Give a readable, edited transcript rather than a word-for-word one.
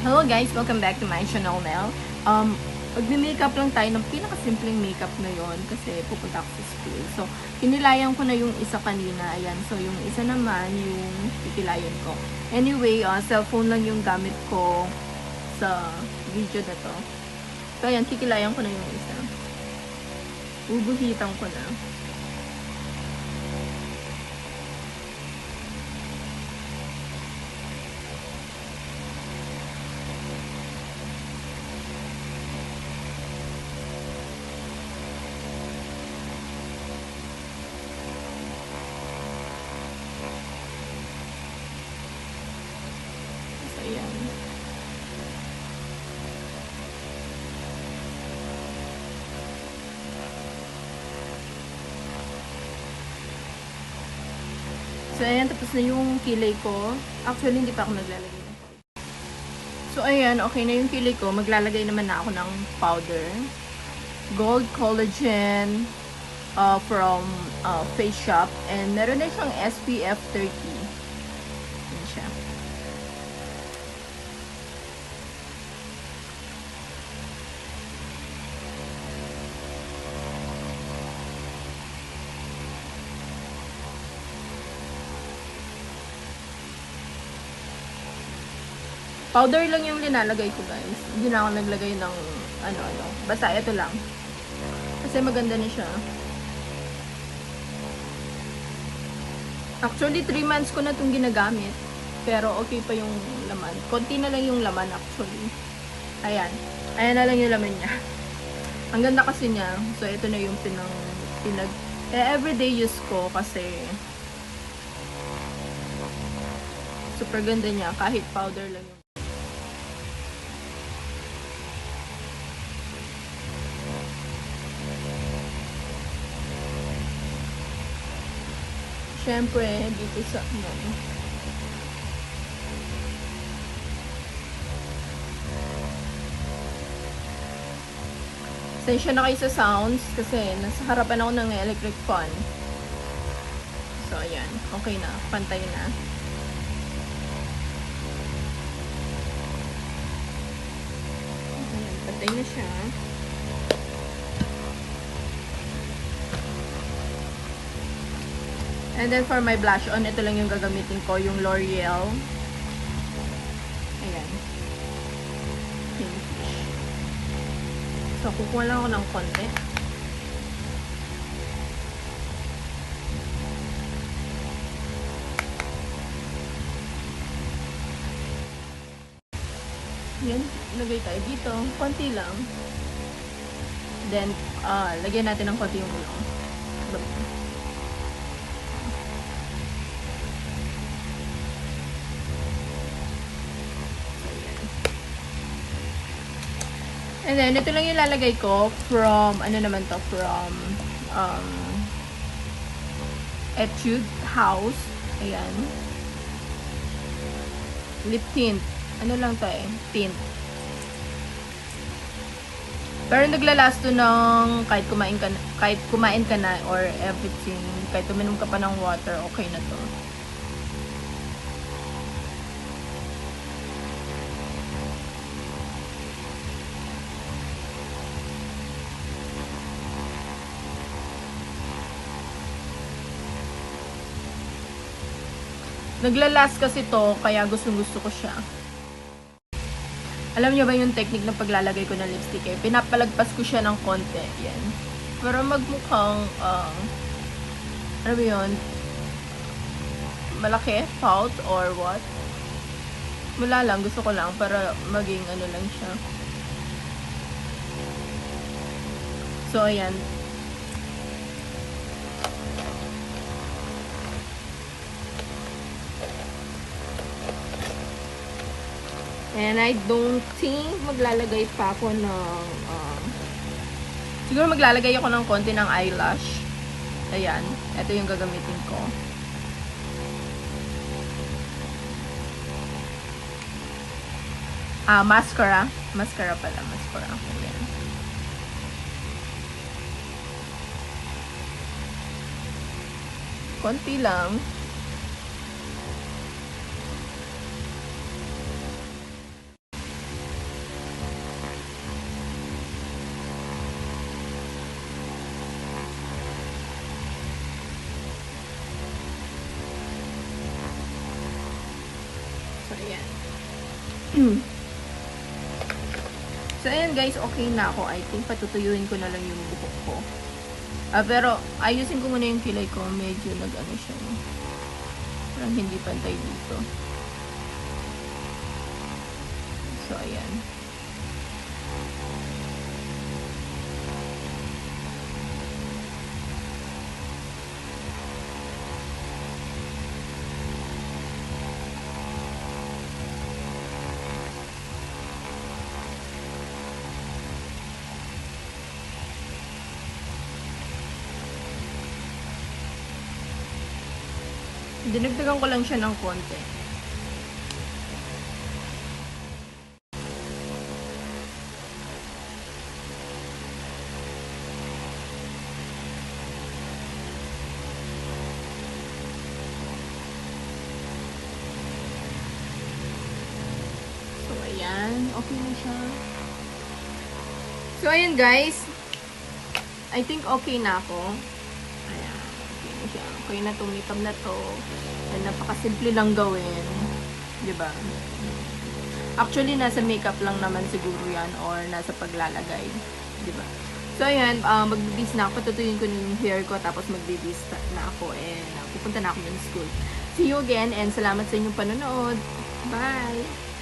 Hello guys! Welcome back to my channel, Mel. Magme-makeup lang tayo ng pinakasimpleng makeup ngayon kasi pupunta ako sa school. So, kinilayan ko na yung isa kanina. Ayan. So, yung isa naman, yung kikilayan ko. Anyway, cellphone lang yung gamit ko sa video na to. So, ayan. Kikilayan ko na yung isa. Ubuhitan ko na. Ayan. So, ayan. Tapos na yung kilay ko. Actually, hindi pa ako naglalagay ng powder. So, ayan. Okay na yung kilay ko. Maglalagay naman na ako ng powder. Gold Collagen from Face Shop. And meron na siyang SPF 30. Yan siya. Powder lang yung linalagay ko, guys. Hindi na ako naglagay ng ano-ano. Basta ito lang. Kasi maganda na siya. Actually, 3 months ko na itong ginagamit. Pero okay pa yung laman. Konti na lang yung laman actually. Ayan. Ayan na lang yung laman niya. Ang ganda kasi niya. So, ito na yung everyday use ko kasi super ganda niya. Kahit powder lang yung syempre, dito sa Sensya na kayo sa sounds kasi nasa harapan ako ng electric fan. So, ayan. Okay na. Pantay na. Ayan. Pantay na siya. And then for my blush on, ito lang yung gagamitin ko, yung L'Oreal. Ayan. Pinkish. So, kukuha lang ako ng konti. Yan. Lagay tayo dito. Konti lang. Then, lagyan natin ng konti yung ulo. And then, ito lang yung lalagay ko from, ano naman to, from Etude House. Ayan. Lip tint. Ano lang to eh, tint. Pero naglalast to ng kahit kumain ka na or everything, kahit uminom ka pa ng water, okay na to. Naglalast kasi to, kaya gustong-gusto ko siya. Alam niyo ba yung technique ng paglalagay ko ng lipstick eh? Pinapalagpas ko siya ng konti. Yan. Para magmukhang, ano ba yun? Malaki? Pout? Or what? Wala lang. Gusto ko lang para maging ano lang siya. So, ayan. And I don't think maglalagay pa ako ng siguro maglalagay ako ng konti ng eyelash. Ayan. Ito yung gagamitin ko. Mascara. Mascara pala. Mascara. Ayan. Konti lang. Ayan. So, ayan guys, okay na ako. I think patutuyuin ko na lang yung buhok ko. Pero, ayusin ko muna yung kilay ko. Medyo nag-ano siya. Parang hindi pantay dito. So, ayan. Dinagdagan ko lang siya ng konti. So, ayan. Okay na siya. So, ayan guys. I think okay na ako. Ayan. Okay na siya. Okay na itong makeup na to. And napakasimple lang gawin. Diba? Actually, nasa makeup lang naman siguro yan or nasa paglalagay. Diba? So, ayan. Magbibis na ako. Patutuyin ko na yung hair ko. Tapos magbibis na ako. And pupunta na ako ng school. See you again. And salamat sa inyong panonood. Bye!